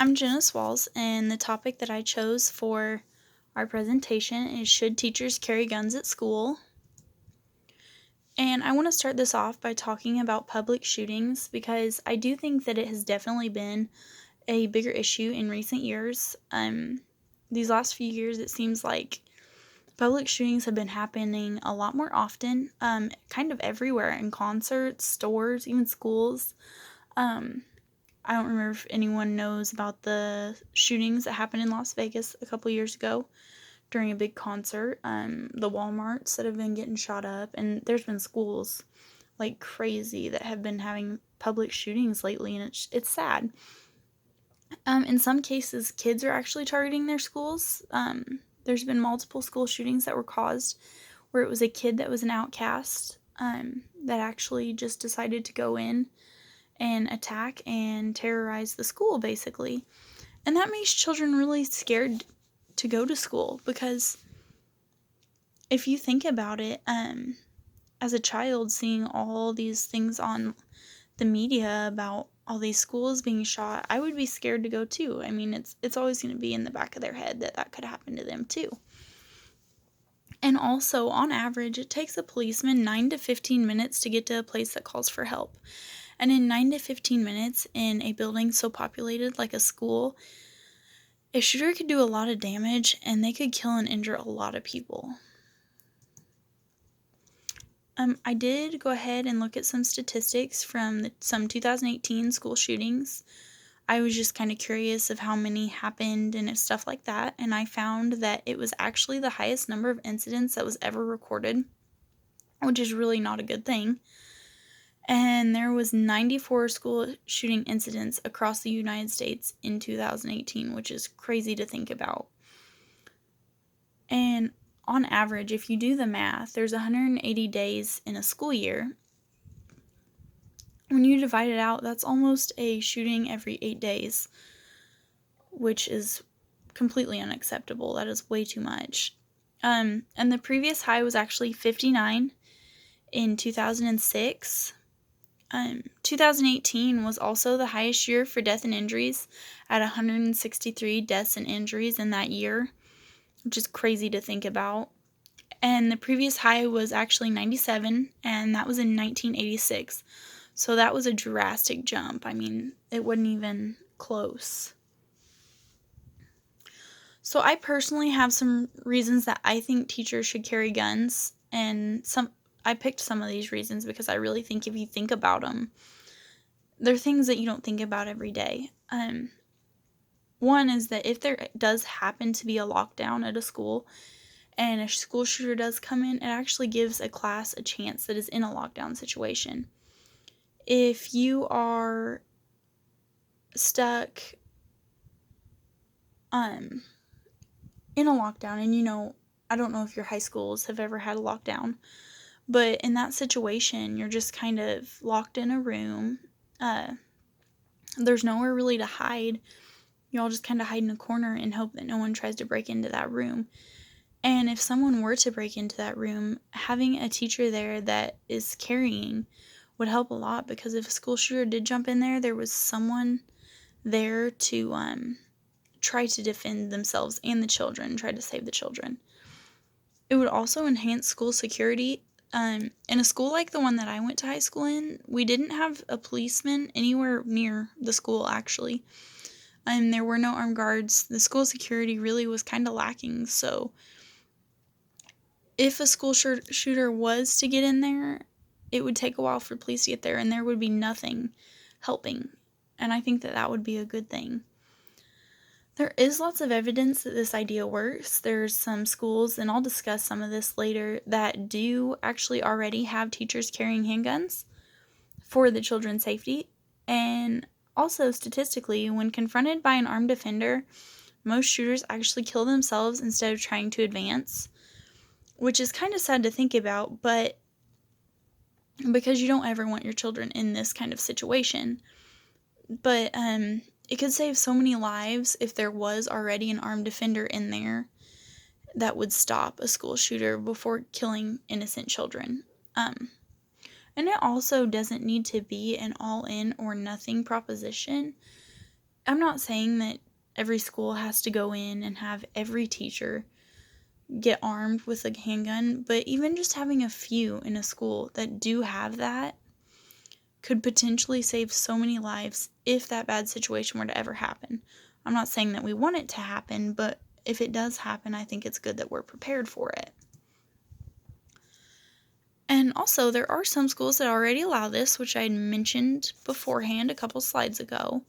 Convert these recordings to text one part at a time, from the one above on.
I'm Jenna Swalls, and the topic that I chose for our presentation is Should Teachers Carry Guns at School? And I want to start this off by talking about public shootings because I do think that it has definitely been a bigger issue in recent years. These last few years, it seems like public shootings have been happening a lot more often, kind of everywhere in concerts, stores, even schools. I don't remember if anyone knows about the shootings that happened in Las Vegas a couple years ago during a big concert. The Walmarts that have been getting shot up, and there's been schools like crazy that have been having public shootings lately, and it's sad. In some cases, kids are actually targeting their schools. There's been multiple school shootings that were caused where it was a kid that was an outcast that actually just decided to go in and attack and terrorize the school, basically. And that makes children really scared to go to school because if you think about it, as a child, seeing all these things on the media about all these schools being shot, I would be scared to go too. I mean, it's always going to be in the back of their head that could happen to them too. And also, on average, it takes a policeman 9 to 15 minutes to get to a place that calls for help. And in 9 to 15 minutes in a building so populated like a school, a shooter could do a lot of damage and they could kill and injure a lot of people. I did go ahead and look at some statistics from some 2018 school shootings. I was just kind of curious of how many happened and stuff like that, and I found that it was actually the highest number of incidents that was ever recorded, which is really not a good thing. And there was 94 school shooting incidents across the United States in 2018, which is crazy to think about. And on average, if you do the math, there's 180 days in a school year. When you divide it out, that's almost a shooting every 8 days, which is completely unacceptable. That is way too much. And the previous high was actually 59 in 2006. 2018 was also the highest year for death and injuries at 163 deaths and injuries in that year, which is crazy to think about. And the previous high was actually 97, and that was in 1986. So that was a drastic jump. I mean, it wasn't even close. So I personally have some reasons that I think teachers should carry guns, and I picked some of these reasons because I really think if you think about them, they're things that you don't think about every day. One is that if there does happen to be a lockdown at a school and a school shooter does come in, it actually gives a class a chance that is in a lockdown situation. If you are stuck in a lockdown, and I don't know if your high schools have ever had a lockdown, but in that situation, you're just kind of locked in a room. There's nowhere really to hide. You all just kind of hide in a corner and hope that no one tries to break into that room. And if someone were to break into that room, having a teacher there that is carrying would help a lot, because if a school shooter did jump in there, there was someone there to try to defend themselves and the children, try to save the children. It would also enhance school security. In a school like the one that I went to high school in, we didn't have a policeman anywhere near the school, actually. And there were no armed guards. The school security really was kind of lacking. So if a school shooter was to get in there, it would take a while for police to get there, and there would be nothing helping. And I think that would be a good thing. There is lots of evidence that this idea works. There's some schools, and I'll discuss some of this later, that do actually already have teachers carrying handguns for the children's safety. And also, statistically, when confronted by an armed offender, most shooters actually kill themselves instead of trying to advance, which is kind of sad to think about, but because you don't ever want your children in this kind of situation. But it could save so many lives if there was already an armed offender in there that would stop a school shooter before killing innocent children. And it also doesn't need to be an all-in or nothing proposition. I'm not saying that every school has to go in and have every teacher get armed with a handgun, but even just having a few in a school that do have that could potentially save so many lives if that bad situation were to ever happen. I'm not saying that we want it to happen, but if it does happen, I think it's good that we're prepared for it. And also, there are some schools that already allow this, which I had mentioned beforehand a couple slides ago.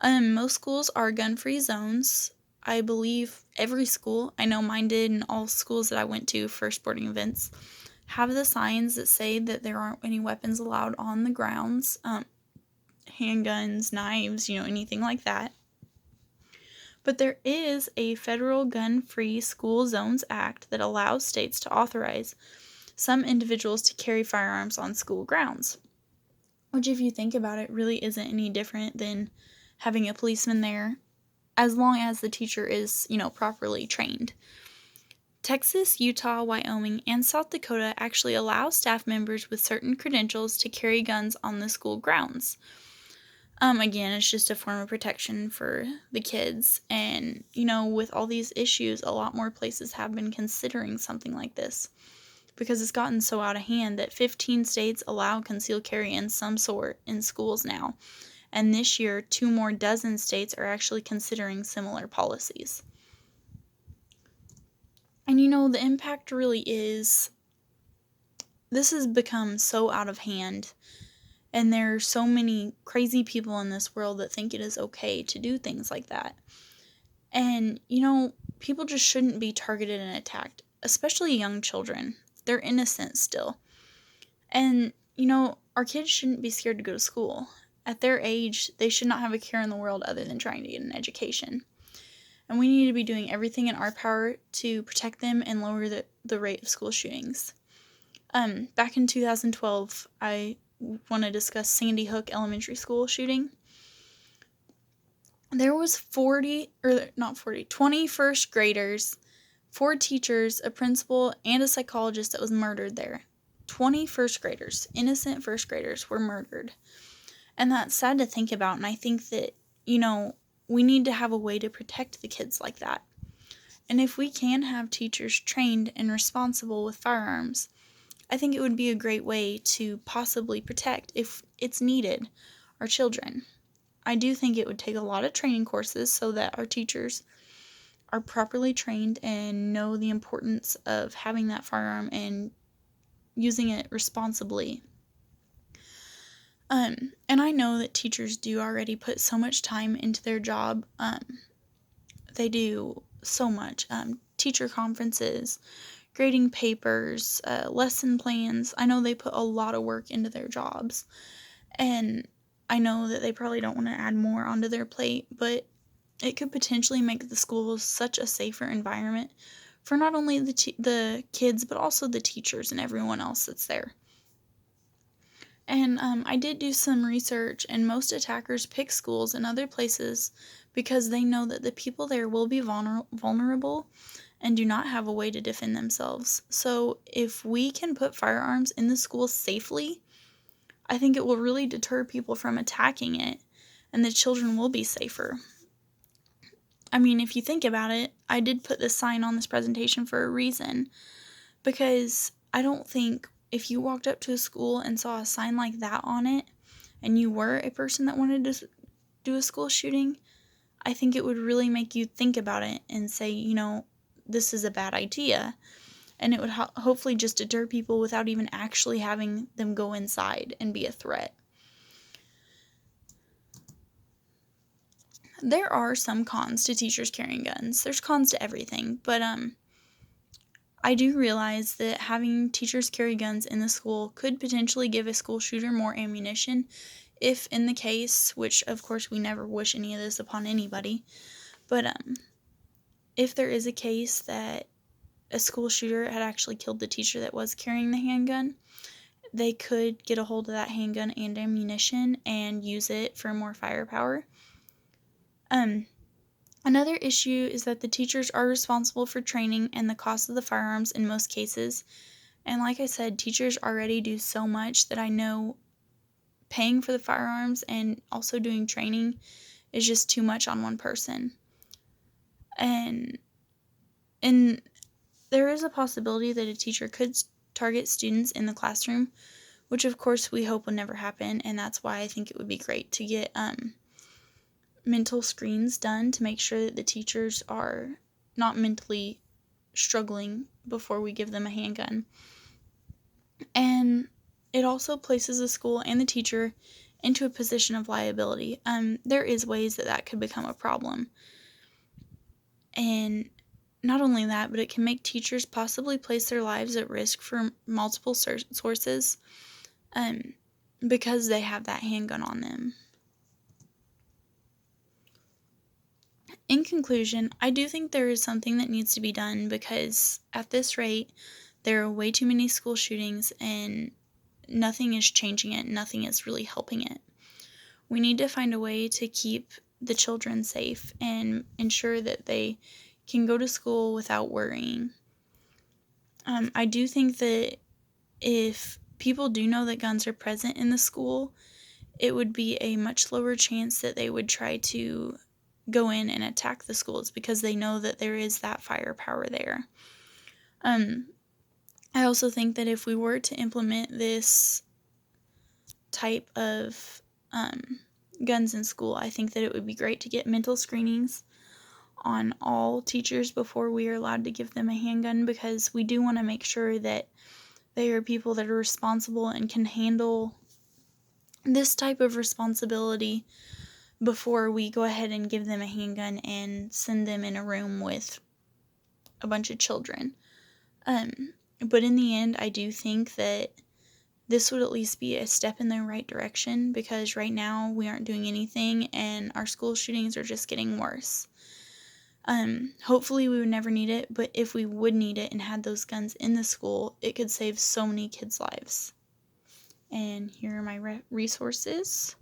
Most schools are gun-free zones. I believe every school, I know mine did, and all schools that I went to for sporting events, have the signs that say that there aren't any weapons allowed on the grounds. Handguns, knives, anything like that. But there is a federal Gun-Free School Zones Act that allows states to authorize some individuals to carry firearms on school grounds, which, if you think about it, really isn't any different than having a policeman there, as long as the teacher is, properly trained. Texas, Utah, Wyoming, and South Dakota actually allow staff members with certain credentials to carry guns on the school grounds. Again, it's just a form of protection for the kids. And, with all these issues, a lot more places have been considering something like this because it's gotten so out of hand that 15 states allow concealed carry in some sort in schools now. And this year, 2 more dozen states are actually considering similar policies. And, the impact really is, this has become so out of hand. And there are so many crazy people in this world that think it is okay to do things like that. And, people just shouldn't be targeted and attacked, especially young children. They're innocent still. And, our kids shouldn't be scared to go to school. At their age, they should not have a care in the world other than trying to get an education. And we need to be doing everything in our power to protect them and lower the rate of school shootings. Back in 2012, I want to discuss Sandy Hook Elementary School shooting. There was 20 first graders, 4 teachers, a principal, and a psychologist that was murdered there. 20 first graders, innocent first graders, were murdered. And that's sad to think about, and I think that, we need to have a way to protect the kids like that. And if we can have teachers trained and responsible with firearms, I think it would be a great way to possibly protect, if it's needed, our children. I do think it would take a lot of training courses so that our teachers are properly trained and know the importance of having that firearm and using it responsibly. And I know that teachers do already put so much time into their job. They do so much. Teacher conferences, grading papers, lesson plans. I know they put a lot of work into their jobs. And I know that they probably don't want to add more onto their plate, but it could potentially make the schools such a safer environment for not only the kids, but also the teachers and everyone else that's there. And I did do some research, and most attackers pick schools and other places because they know that the people there will be vulnerable and do not have a way to defend themselves. So if we can put firearms in the schools safely, I think it will really deter people from attacking it, and the children will be safer. I mean, if you think about it, I did put this sign on this presentation for a reason, because I don't think if you walked up to a school and saw a sign like that on it, and you were a person that wanted to do a school shooting, I think it would really make you think about it and say, this is a bad idea. And it would hopefully just deter people without even actually having them go inside and be a threat. There are some cons to teachers carrying guns. There's cons to everything, but I do realize that having teachers carry guns in the school could potentially give a school shooter more ammunition if in the case, which of course we never wish any of this upon anybody, but if there is a case that a school shooter had actually killed the teacher that was carrying the handgun, they could get a hold of that handgun and ammunition and use it for more firepower. Another issue is that the teachers are responsible for training and the cost of the firearms in most cases. And like I said, teachers already do so much that I know paying for the firearms and also doing training is just too much on one person. And and there is a possibility that a teacher could target students in the classroom, which of course we hope will never happen, and that's why I think it would be great to get mental screens done to make sure that the teachers are not mentally struggling before we give them a handgun. And it also places the school and the teacher into a position of liability. There is ways that that could become a problem. And not only that, but it can make teachers possibly place their lives at risk for multiple sources because they have that handgun on them. In conclusion, I do think there is something that needs to be done because at this rate, there are way too many school shootings and nothing is changing it. Nothing is really helping it. We need to find a way to keep the children safe and ensure that they can go to school without worrying. I do think that if people do know that guns are present in the school, it would be a much lower chance that they would try to go in and attack the schools because they know that there is that firepower there. I also think that if we were to implement this type of guns in school, I think that it would be great to get mental screenings on all teachers before we are allowed to give them a handgun, because we do want to make sure that they are people that are responsible and can handle this type of responsibility before we go ahead and give them a handgun and send them in a room with a bunch of children. But in the end, I do think that this would at least be a step in the right direction, because right now we aren't doing anything and our school shootings are just getting worse. Hopefully we would never need it, but if we would need it and had those guns in the school, it could save so many kids' lives. And here are my resources.